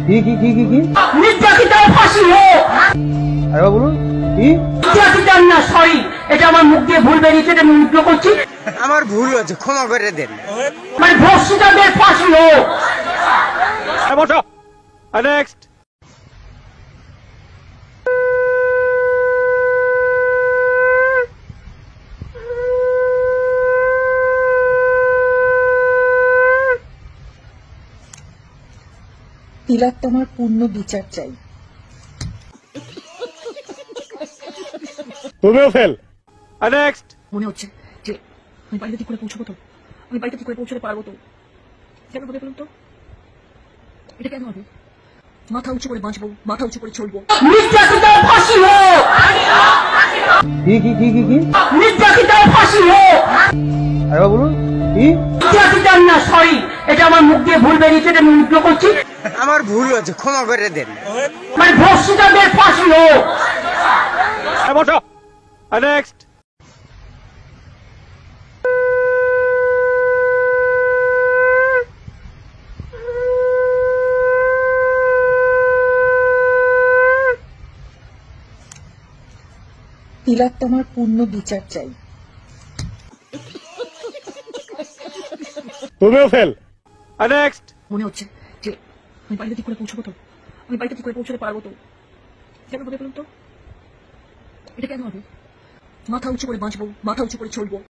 কি নির্যাতিতার ফাঁসি হোক। আরে বলুন কি? নির্যাতিতার না, সরি, এটা আমার মুখ দিয়ে ভুল বেরিয়েছে, এটা আমি উল্টো করছি। আমার ভুল হয়েছে, ক্ষমা করে দেন। মানে ধর্ষিতাদের ফাঁসি হোক। বসো। নেক্সট। তিলোত্তমার পূর্ণ বিচার চাই। তুমিও ফেল। নেক্সট। মনে হচ্ছে যে আমি বাড়িতে ঠিক করে পৌঁছবো তো, আমি বাড়িতে ঠিক করে পৌঁছতে পারবো তো। কেন হবে বলুন তো? এটা কেন হবে? মাথা উঁচু করে বাঁচবো, মাথা উঁচু করে চলবো। নির্যাতিতার ফাঁসি হোক। কি? নির্যাতিতার ফাঁসি হোক। আরে বলুন কি? নির্যাতিতার না, সরি, এটা আমার মুখ দিয়ে ভুল বেরিয়েছে, এটা আমি উল্টো করছি। আমার ভুল হয়েছে, ক্ষমা করে দেন। মানে ধর্ষিতাদের ফাঁসি হোক। বসো। নেক্সট। তিলোত্তমার পূর্ণ বিচার চাই। তুমিও ফেল। নেক্সট। মনে হচ্ছে যে আমি বাড়িতে ঠিক করে পৌঁছবো তো, আমি বাড়িতে ঠিক করে পৌঁছতে পারবো তো। কেন হবে বলুন তো? এটা কেন হবে? মাথা উঁচু করে বাঁচবো, মাথা উঁচু করে চলবো।